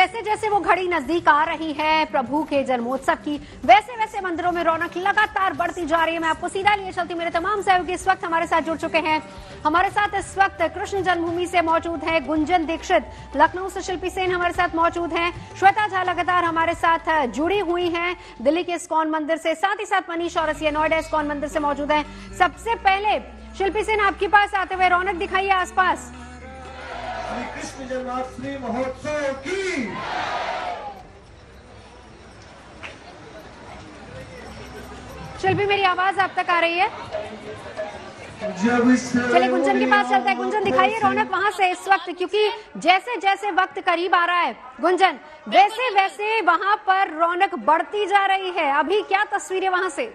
जैसे जैसे वो घड़ी नजदीक आ रही है प्रभु के जन्मोत्सव की, वैसे वैसे मंदिरों में रौनक लगातार बढ़ती जा रही है। मैं आपको सीधा लिए चलती, मेरे तमाम सहयोगी इस वक्त हमारे साथ जुड़ चुके हैं। हमारे साथ इस वक्त कृष्ण जन्मभूमि से मौजूद है गुंजन दीक्षित, लखनऊ से शिल्पी सेन हमारे साथ मौजूद हैं, श्वेता झा लगातार हमारे साथ जुड़ी हुई हैं दिल्ली के इस्कॉन मंदिर से, साथ ही साथ मनीष औरसिया नोएडा इस्कॉन मंदिर से मौजूद है। सबसे पहले शिल्पी सेन आपके पास आते हुए रौनक दिखाइए आसपास। श्री कृष्ण जन्माष्टमी महोत्सव की शिल्पी, मेरी आवाज आप तक आ रही है? चलिए गुंजन के पास चलते हैं। गुंजन दिखाइए रौनक वहां से इस वक्त, क्योंकि जैसे जैसे वक्त करीब आ रहा है गुंजन, वैसे वैसे वहां पर रौनक बढ़ती जा रही है। अभी क्या तस्वीरें वहां से?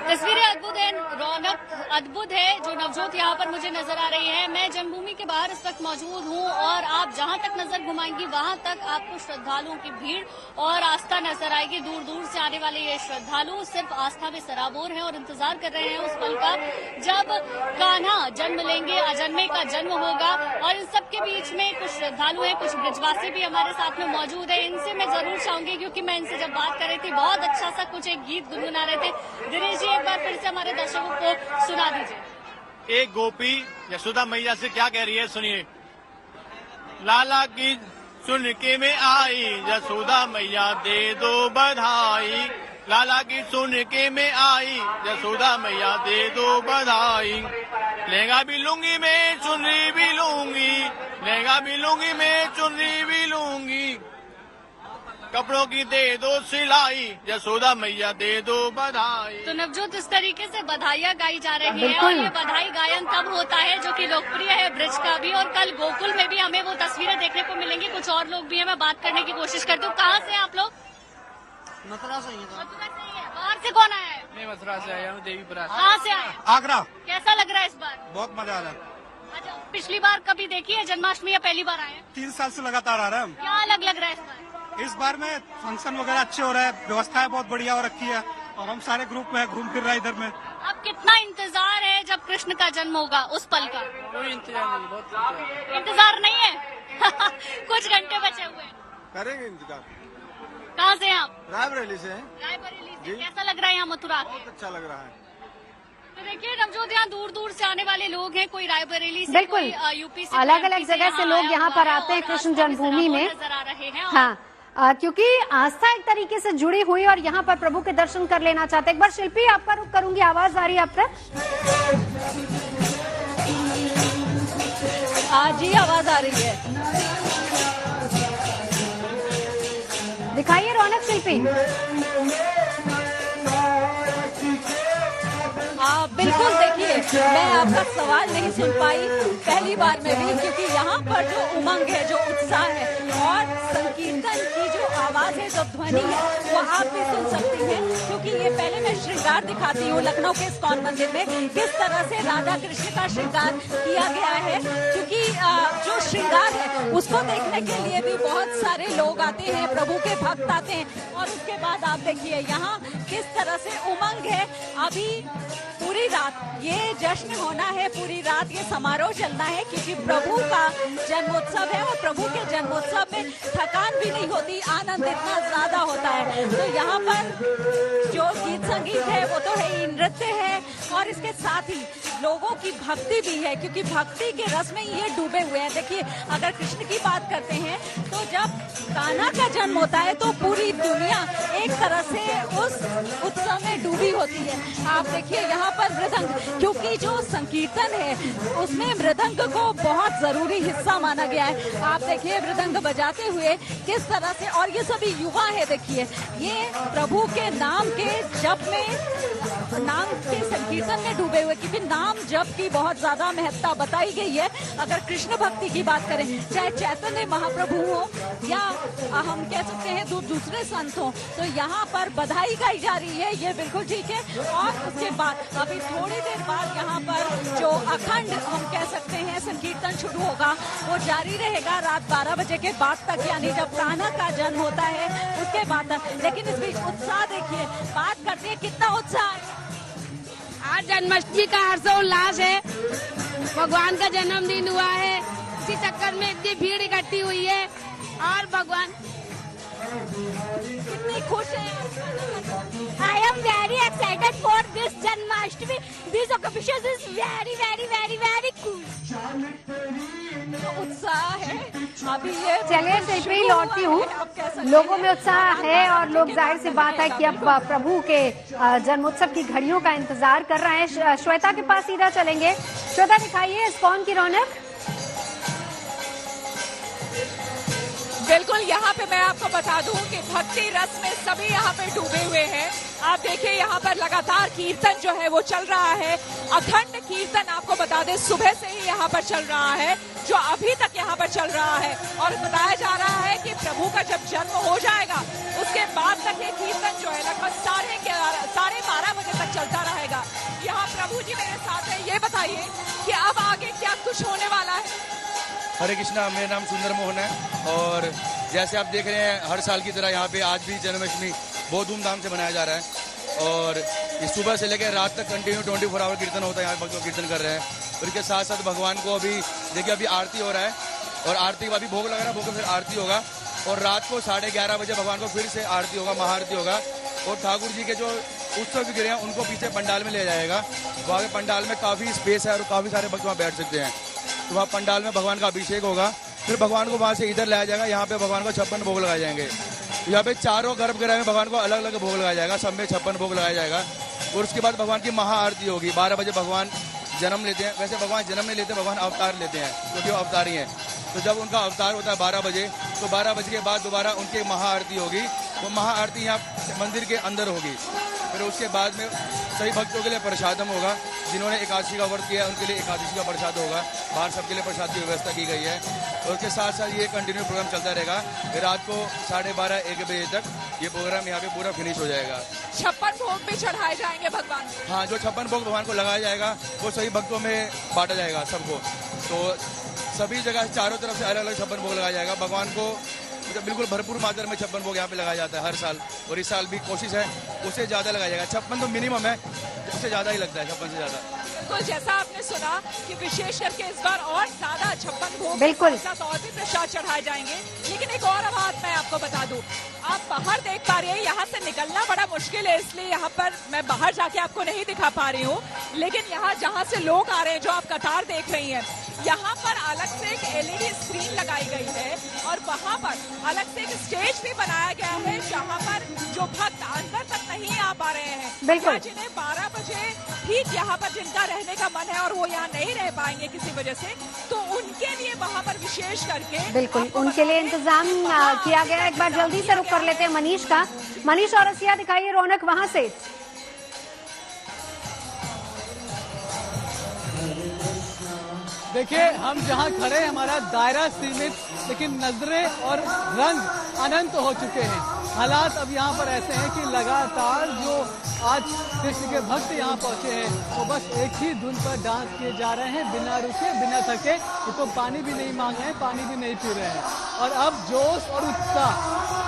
तस्वीरें अद्भुत है, रौनक अद्भुत है जो नवजोत यहाँ पर मुझे नजर आ रही है। मैं जन्मभूमि के बाहर इस वक्त मौजूद हूँ और आप जहाँ तक नजर घुमाएंगी वहाँ तक आपको श्रद्धालुओं की भीड़ और आस्था नजर आएगी। दूर दूर से आने वाले ये श्रद्धालु सिर्फ आस्था में सराबोर हैं और इंतजार कर रहे हैं उस पल का जब कान्हा जन्म लेंगे, अजन्मे का जन्म होगा। और इन सबके बीच में कुछ श्रद्धालु हैं, कुछ ब्रजवासी भी हमारे साथ में मौजूद है। इनसे मैं जरूर चाहूंगी, क्योंकि मैं इनसे जब बात कर रही थी बहुत अच्छा सा कुछ एक गीत गुनगुना रहे थे। दिनेश जी, एक बार फिर से हमारे दर्शकों को सुना दीजिए। एक गोपी यशोदा मैया से क्या कह रही है, सुनिए। लाला की सुन के में आई, यशोदा मैया दे दो बधाई। लाला की सुन के में आई, यशोदा मैया दे दो बधाई। लहंगा भी लूंगी मैं, चुनरी भी लूंगी, लहंगा भी लूंगी मैं, चुनरी भी लूंगी। कपड़ों की दे दो सिलाई, यशोदा मैया दे दो बधाई। तो नवजोत, इस तरीके से बधाइयाँ गाई जा रही है और ये बधाई गायन तब होता है जो कि लोकप्रिय है ब्रज का भी। और कल गोकुल में भी हमें वो तस्वीरें देखने को मिलेंगी। कुछ और लोग भी हैं, मैं बात करने की कोशिश करती हूँ। कहाँ से आप लोग? मथुरा से ही है। मथुरा से ही है। बाहर से कौन आया है? मैं मथुरा से आया हूँ, देवीपुरा। कहाँ से आए? आगरा। कैसा लग रहा है इस बार? बहुत मजा आ रहा है। अच्छा, पिछली बार कभी देखी है जन्माष्टमी या पहली बार आए हैं? 3 साल से लगातार आ रहा है। क्या अलग लग रहा है इस बार? इस बार में फंक्शन वगैरह अच्छे हो रहे हैं, व्यवस्थाएं बहुत बढ़िया हो रखी है और हम सारे ग्रुप में घूम फिर रहे हैं इधर में। अब कितना इंतजार है जब कृष्ण का जन्म होगा उस पल का? कोई इंतजार नहीं, बहुत इंतजार नहीं है। कुछ घंटे बचे हुए हैं। करेंगे इंतजार। कहाँ से हैं आप? रायबरेली से। रायबरेली से। कैसा लग रहा है यहाँ मथुरा? बहुत अच्छा लग रहा है। तो देखिए नवजोत, यहाँ दूर दूर से आने वाले लोग हैं, कोई रायबरेली से, बिल्कुल कोई यूपी से, अलग अलग जगह से लोग यहाँ पर आते हैं कृष्ण जन्मभूमि में। नजर आ रहे हैं। हाँ, क्योंकि आस्था एक तरीके से जुड़ी हुई और यहाँ पर प्रभु के दर्शन कर लेना चाहते हैं। एक बार शिल्पी आपका रुख करूंगी, आवाज आ रही है आप तक? आज ही आवाज आ रही है। दिखाइए रौनक शिल्पी। बिल्कुल, देखिए मैं आपका सवाल नहीं सुन पाई पहली बार में भी, क्योंकि यहाँ पर जो उमंग है, जो उत्साह है और संकीर्तन की जो आवाज है, जो ध्वनि है, वो आप भी सुन सकती हैं। क्योंकि ये पहले मैं श्रृंगार दिखाती हूँ लखनऊ के इस्कॉन मंदिर में, किस तरह से राधा कृष्ण का श्रृंगार किया गया है। क्योंकि जो श्रृंगार है उसको देखने के लिए भी बहुत सारे लोग आते हैं, प्रभु के भक्त आते हैं। और उसके बाद आप देखिए यहाँ किस तरह से उमंग है। अभी पूरी रात ये जश्न होना है, पूरी रात ये समारोह चलना है, क्योंकि प्रभु का जन्मोत्सव है और प्रभु के जन्मोत्सव में थकान भी नहीं होती, आनंद इतना ज्यादा होता है। तो यहाँ पर जो गीत संगीत है वो तो है ही, नृत्य है और इसके साथ ही लोगों की भक्ति भी है, क्योंकि भक्ति के रस में ये डूबे हुए हैं। देखिए, अगर कृष्ण की बात करते हैं तो जब कान्हा का जन्म होता है तो पूरी दुनिया एक तरह से उस उत्सव में डूबी होती है। आप देखिए यहाँ पर मृदंग, क्योंकि जो संकीर्तन है उसमें मृदंग को बहुत जरूरी हिस्सा माना गया है। आप देखिए मृदंग बजाते हुए किस तरह से, और ये सभी युवा है, देखिए ये प्रभु के नाम के जप में, नाम के संकीर्तन में डूबे हुए, क्योंकि नाम जप की बहुत ज्यादा महत्ता बताई गई है। अगर कृष्ण भक्ति की बात करें, चाहे चैतन्य महाप्रभु हो या हम कह सकते हैं दूसरे संत हो, तो यहाँ पर बधाई गाई जा रही है, ये बिल्कुल ठीक है। और उसके बाद अभी थोड़ी देर बाद यहाँ पर जो अखंड हम कह सकते हैं संकीर्तन शुरू होगा, वो जारी रहेगा रात 12 बजे के बाद तक, यानी जब कान्हा का जन्म होता है उसके बाद तक। लेकिन इस बीच उत्साह देखिए, बात करते हैं कितना उत्साह है। आज जन्माष्टमी का हर्षोल्लास है, भगवान का जन्मदिन हुआ है, इसी चक्कर में इतनी भीड़ इकट्ठी हुई है और भगवान कितनी खुश है। I am very excited for this Janmashtami. This occasion is very, very, very, very cool. जो उत्साह है अभी ये चलिए शिल्पी लौटती हूँ। लोगों में उत्साह है और लोग जाहिर सी बात है कि अब प्रभु के जन्मोत्सव की घड़ियों का इंतजार कर रहे हैं। श्वेता के पास सीधा चलेंगे। श्वेता दिखाइए इस्कॉन की रौनक। बिल्कुल, यहाँ पे मैं आपको बता दूं कि भक्ति रस में सभी यहाँ पे डूबे हुए हैं। आप देखिए यहाँ पर लगातार कीर्तन जो है वो चल रहा है। अखंड कीर्तन आपको बता दें सुबह से ही यहाँ पर चल रहा है, जो अभी तक यहाँ पर चल रहा है। और बताया जा रहा है कि प्रभु का जब जन्म हो जाएगा उसके बाद तक ये कीर्तन जो है लगभग 12:30 बजे तक चलता रहेगा। यहाँ प्रभु जी मेरे साथ है। ये बताइए कि अब आगे क्या कुछ होने वाला है? हरे कृष्णा, मेरा नाम सुंदर मोहन है और जैसे आप देख रहे हैं हर साल की तरह यहाँ पे आज भी जन्माष्टमी बहुत धूमधाम से मनाया जा रहा है। और इस सुबह से लेकर रात तक कंटिन्यू 24 आवर कीर्तन होता है। यहाँ भक्त कीर्तन कर रहे हैं और इसके साथ साथ भगवान को अभी देखिए अभी आरती हो रहा है और आरती का अभी भोग लगा रहा है, भोग में फिर आरती होगा और रात को 11:30 बजे भगवान को फिर से आरती होगा, महाआरती होगा। और ठाकुर जी के जो उत्सव विग्रह हैं उनको पीछे पंडाल में ले जाएगा। वहाँ के पंडाल में काफ़ी स्पेस है और काफ़ी सारे भक्त वहाँ बैठ सकते हैं। तो वहाँ पंडाल में भगवान का अभिषेक होगा, फिर भगवान को वहाँ से इधर लाया जाएगा। यहाँ पे भगवान को 56 भोग लगाए जाएंगे। यहाँ पे चारों गर्भगृह में भगवान को अलग अलग भोग लगाया जाएगा, सब में 56 भोग लगाया जाएगा। और उसके बाद भगवान की महाआरती होगी। 12 बजे भगवान जन्म लेते हैं। वैसे भगवान जन्म नहीं लेते, भगवान अवतार लेते हैं क्योंकि वो अवतारी हैं। तो जब उनका अवतार होता है 12 बजे, तो 12 बजे के बाद दोबारा उनकी महाआरती होगी। वो महाआरती यहाँ मंदिर के अंदर होगी। फिर उसके बाद में सभी भक्तों के लिए प्रसादम होगा। जिन्होंने एकादशी का व्रत किया है उनके लिए एकादशी का प्रसाद होगा। बाहर सबके लिए प्रसाद की व्यवस्था की गई है। और उसके साथ साथ ये कंटिन्यू प्रोग्राम चलता रहेगा। फिर रात को 12:30-1 बजे तक ये प्रोग्राम यहाँ पे पूरा फिनिश हो जाएगा। 56 भोग भी चढ़ाए जाएंगे भगवान? हाँ, जो 56 भोग भगवान को लगाया जाएगा वो सभी भक्तों में बांटा जाएगा सबको। तो सभी जगह चारों तरफ से अलग अलग 56 भोग लगाया जाएगा। भगवान को बिल्कुल भरपूर मात्रा में 56 भोग यहाँ पे लगाया जाता है हर साल। और इस साल भी कोशिश है उससे ज़्यादा लगाया जाएगा। 56 तो मिनिमम है, उससे ज़्यादा ही लगता है, 56 से ज़्यादा। बिल्कुल, जैसा आपने सुना कि विशेष करके इस बार और ज्यादा 56 भोग बिल्कुल के साथ और भी प्रसाद चढ़ाए जाएंगे। लेकिन एक और बात मैं आपको बता दूं, आप बाहर देख पा रही हैं, यहाँ से निकलना बड़ा मुश्किल है, इसलिए यहाँ पर मैं बाहर जाके आपको नहीं दिखा पा रही हूँ। लेकिन यहाँ जहाँ से लोग आ रहे हैं, जो आप कतार देख रही हैं, यहाँ पर अलग से एक LED स्क्रीन लगाई गई है और वहाँ पर अलग से एक स्टेज भी बनाया गया है, जहाँ पर जो भक्त अंदर तक नहीं आ पा रहे हैं, बिल्कुल, जिन्हें 12 बजे ठीक यहाँ पर जिनका रहने का मन है और वो यहाँ नहीं रह पाएंगे किसी वजह से, तो उनके लिए वहाँ पर विशेष करके बिल्कुल उनके लिए इंतजाम किया गया। एक बार जल्दी से रुक कर लेते हैं मनीष का। मनीष और रसिया दिखाइए रौनक वहां से। देखिए हम जहां खड़े हमारा दायरा सीमित, लेकिन नजरें और रंग अनंत हो चुके हैं। हालात अब यहाँ पर ऐसे हैं कि लगातार जो आज कृष्ण के भक्त यहाँ पहुंचे हैं वो बस एक ही धुन पर डांस किए जा रहे हैं, बिना रुके बिना थके। ये तो पानी भी नहीं मांग रहे हैं, पानी भी नहीं पी रहे हैं। और अब जोश और उत्साह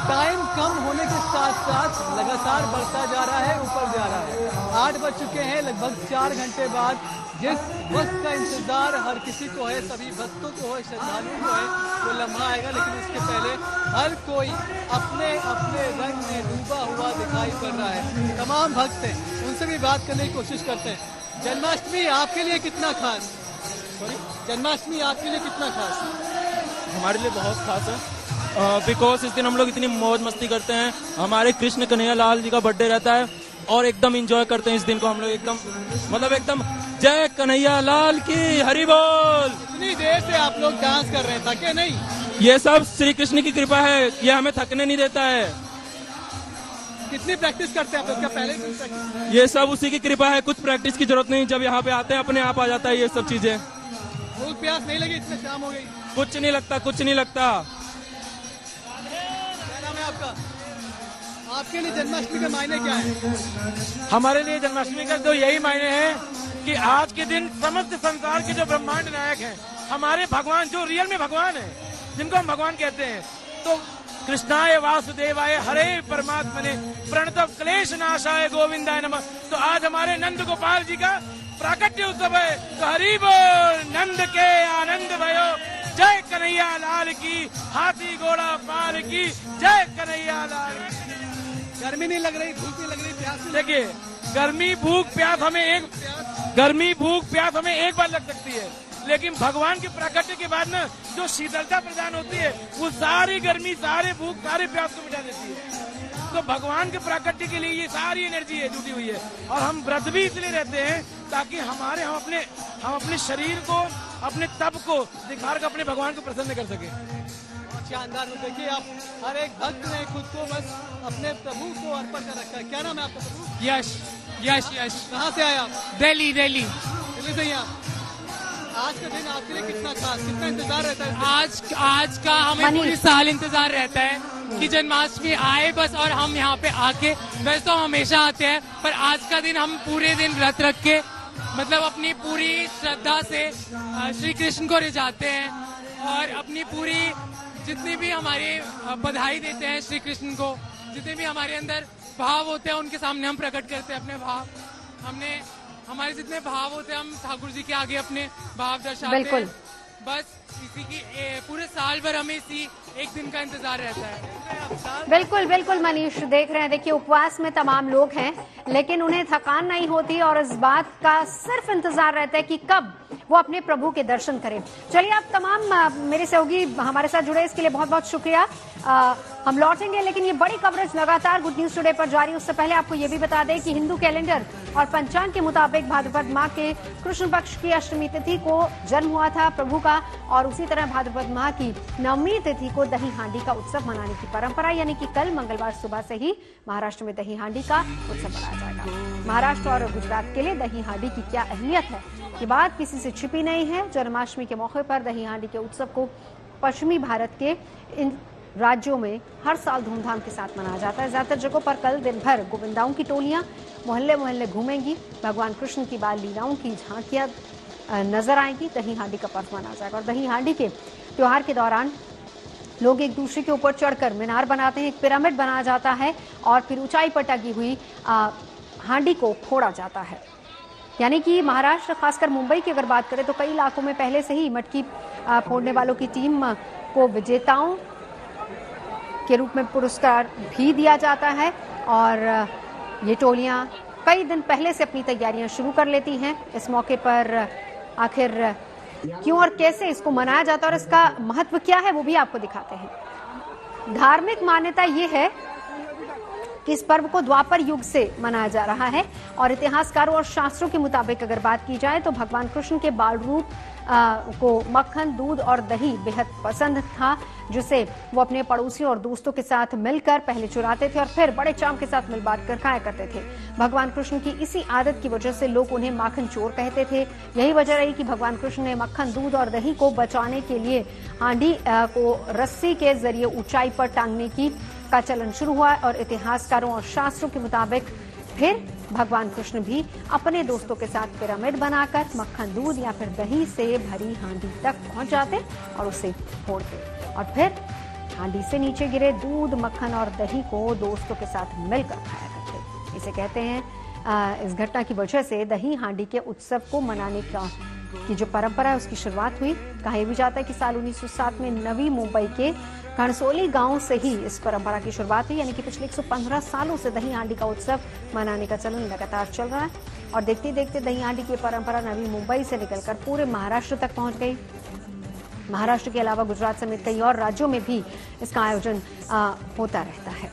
टाइम कम होने के साथ साथ लगातार बढ़ता जा रहा है, ऊपर जा रहा है। 8 बज चुके हैं, लगभग 4 घंटे बाद जिस वक्त का इंतजार हर किसी को है, सभी भक्तों को है, श्रद्धालुओं को है, वो लम्हा आएगा। लेकिन उसके पहले हर कोई अपने अपने रंग में डूबा हुआ दिखाई पड़ रहा है। तमाम भक्त हैं, उनसे भी बात करने की कोशिश करते हैं। जन्माष्टमी आपके लिए कितना खास? जन्माष्टमी आपके लिए कितना खास? हमारे लिए बहुत खास है, बिकॉज इस दिन हम लोग इतनी मौज मस्ती करते हैं। हमारे कृष्ण कन्हैया लाल जी का बर्थडे रहता है और एकदम एंजॉय करते हैं इस दिन को हम लोग, एकदम मतलब एकदम जय कन्हैया लाल की, हरि बोल। इतनी देर से आप लोग डांस कर रहे हैं, थके नहीं? ये सब श्री कृष्ण की कृपा है, ये हमें थकने नहीं देता है। कितनी प्रैक्टिस करते हैं आप लोग? क्या पहले से प्रैक्टिस? ये सब उसी की कृपा है, कुछ प्रैक्टिस की जरूरत नहीं। जब यहाँ पे आते हैं अपने आप आ जाता है ये सब चीजें। भूख प्यास नहीं लगी? इतने शाम हो गई। कुछ नहीं लगता, कुछ नहीं लगता। क्या नाम है आपका? आपके लिए जन्माष्टमी के मायने क्या है? हमारे लिए जन्माष्टमी का तो यही मायने है कि आज के दिन समस्त संसार के जो ब्रह्मांड नायक हैं, हमारे भगवान जो रियल में भगवान है, जिनको हम भगवान कहते हैं, तो कृष्णाय वासुदेवाय हरे परमात्मने प्रणतः क्लेश नाशाय गोविंदाय नमः। तो आज हमारे नंद गोपाल जी का प्राकट्य उत्सव है, तो हरि बोल। नंद के आनंद भयो जय कन्हैया लाल की, हाथी घोड़ा पाल की, जय कन्हैया लाल की। गर्मी नहीं लग रही, धूप नहीं लग रही, प्यास नहीं? देखिए, गर्मी भूख प्यास हमें एक बार लग सकती है, लेकिन भगवान की प्राकट्य के बाद ना जो शीतलता प्रदान होती है वो सारी गर्मी, सारे भूख, सारे प्यास को मिटा देती है। तो भगवान के प्राकट्य के लिए ये सारी एनर्जी है जुटी हुई है, और हम व्रत भी इसलिए रहते हैं ताकि हम अपने शरीर को, अपने तप को दिखाकर अपने भगवान को प्रसन्न कर सके। शानदार। देखिए, आप हर एक भक्त ने खुद को बस अपने प्रभु को अर्पण कर रखा है। क्या नाम है आपका प्रभु? यश। कहाँ से आए आप? दिल्ली दिल्ली से ही आप। आज का दिन आपके लिए कितना खास, कितना इंतजार रहता है? आज का हमें पूरी साल इंतजार रहता है कि जन्माष्टमी आए बस, और हम यहाँ पे आके, वैसे तो हमेशा आते हैं, पर आज का दिन हम पूरे दिन व्रत रख के, मतलब अपनी पूरी श्रद्धा से श्री कृष्ण को रिझाते हैं, और अपनी पूरी जितनी भी हमारी बधाई देते हैं श्री कृष्ण को, जितने भी हमारे अंदर भाव होते हैं उनके सामने हम प्रकट करते हैं अपने भाव। हमारे जितने भाव होते हैं हम ठाकुर जी के आगे अपने भाव दर्शाते हैं। बस इसी की पूरे साल भर हमें इसी एक दिन का इंतजार रहता है। बिल्कुल मनीष, देख रहे हैं, देखिए उपवास में तमाम लोग हैं, लेकिन उन्हें थकान नहीं होती और इस बात का सिर्फ इंतजार रहता है कि कब वो अपने प्रभु के दर्शन करें। चलिए, आप तमाम मेरे सहयोगी हमारे साथ जुड़े, इसके लिए बहुत बहुत शुक्रिया। हम लौटेंगे, लेकिन ये बड़ी कवरेज लगातार गुड न्यूज टुडे पर जारी। उससे पहले आपको ये भी बता दें कि हिंदू कैलेंडर और पंचांग के मुताबिक भाद्रपद माह के कृष्ण पक्ष की अष्टमी तिथि को जन्म हुआ था प्रभु का, और उसी तरह भाद्रपद माह की नवमी तिथि को दही हांडी का उत्सव मनाने की परंपरा, यानी कि कल मंगलवार सुबह से ही महाराष्ट्र में दही हांडी का उत्सव मनाया जाएगा। महाराष्ट्र और गुजरात के लिए दही हांडी की क्या अहमियत है, ये बात किसी से छिपी नहीं है। जन्माष्टमी के मौके पर दही हांडी के उत्सव को पश्चिमी भारत के इन राज्यों में हर साल धूमधाम के साथ मनाया जाता है। ज्यादातर जगहों पर कल दिन भर गोविंदाओं की टोलियां मोहल्ले मोहल्ले घूमेंगी, भगवान कृष्ण की बाल लीलाओं की झांकियां नजर आएंगी, दही हांडी का पर्व मनाया जाएगा। और दही हांडी के त्योहार के दौरान लोग एक दूसरे के ऊपर चढ़कर मीनार बनाते हैं, एक पिरामिड बनाया जाता है, और फिर ऊंचाई पर टंगी हुई हांडी को फोड़ा जाता है। यानी कि महाराष्ट्र, खासकर मुंबई की अगर बात करें तो कई इलाकों में पहले से ही मटकी फोड़ने वालों की टीम को विजेताओं के रूप में पुरस्कार भी दिया जाता है, और ये टोलियां कई दिन पहले से अपनी तैयारियां शुरू कर लेती हैं। इस मौके पर आखिर क्यों और कैसे इसको मनाया जाता है और इसका महत्व क्या है वो भी आपको दिखाते हैं। धार्मिक मान्यता ये है कि इस पर्व को द्वापर युग से मनाया जा रहा है, और इतिहासकारों और शास्त्रों के मुताबिक अगर बात की जाए तो भगवान कृष्ण के बाल रूप को मक्खन, दूध और दही बेहद पसंद था, जिसे वो अपने पड़ोसियों और दोस्तों के साथ मिलकर पहले चुराते थे और फिर बड़े चाव के साथ मिल बांट कर खाया करते थे। भगवान कृष्ण की इसी आदत की वजह से लोग उन्हें माखन चोर कहते थे। यही वजह रही कि भगवान कृष्ण ने मक्खन, दूध और दही को बचाने के लिए हांडी को रस्सी के जरिए ऊंचाई पर टांगने का चलन शुरू हुआ, और इतिहासकारों और शास्त्रों के मुताबिक फिर भगवान कृष्ण भी अपने दोस्तों के साथ पिरामिड बनाकर मक्खन, दूध या फिर दही से भरी हांडी तक पहुंच जाते और उसे फोड़ते, और फिर हांडी से नीचे गिरे दूध, मक्खन और दही को दोस्तों के साथ मिलकर खाया करते। इसे कहते हैं, इस घटना की वजह से दही हांडी के उत्सव को मनाने की जो परंपरा है उसकी शुरुआत हुई। कहा भी जाता है कि साल 1907 में नवी मुंबई के घणसोली गांव से ही इस परंपरा की शुरुआत हुई, यानी कि पिछले 115 सालों से दही हांडी का उत्सव मनाने का चलन लगातार चल रहा है, और देखते देखते दही हांडी की परंपरा नवी मुंबई से निकलकर पूरे महाराष्ट्र तक पहुंच गई। महाराष्ट्र के अलावा गुजरात समेत कई और राज्यों में भी इसका आयोजन होता रहता है,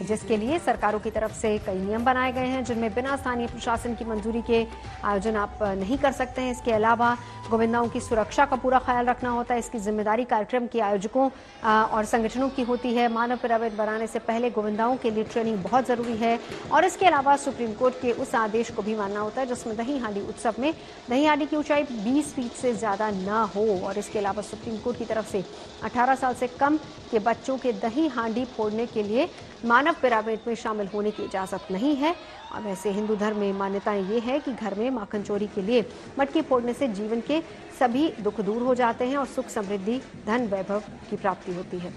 जिसके लिए सरकारों की तरफ से कई नियम बनाए गए हैं, जिनमें बिना स्थानीय प्रशासन की मंजूरी के आयोजन आप नहीं कर सकते हैं। इसके अलावा गोविंदाओं की सुरक्षा का पूरा ख्याल रखना होता है। इसकी जिम्मेदारी कार्यक्रम के आयोजकों और संगठनों की होती है। मानव पिरामिड बनाने से पहले गोविंदाओं के लिए ट्रेनिंग बहुत जरूरी है, और इसके अलावा सुप्रीम कोर्ट के उस आदेश को भी मानना होता है जिसमें दही हांडी उत्सव में दही हांडी की ऊंचाई 20 फीट से ज्यादा न हो, और इसके अलावा सुप्रीम कोर्ट की तरफ से 18 साल से कम के बच्चों के दही हांडी फोड़ने के लिए मानव पिरामिड में शामिल होने की इजाजत नहीं है। और वैसे हिंदू धर्म में मान्यताएं ये है कि घर में माखन चोरी के लिए मटकी फोड़ने से जीवन के सभी दुख दूर हो जाते हैं और सुख, समृद्धि, धन, वैभव की प्राप्ति होती है।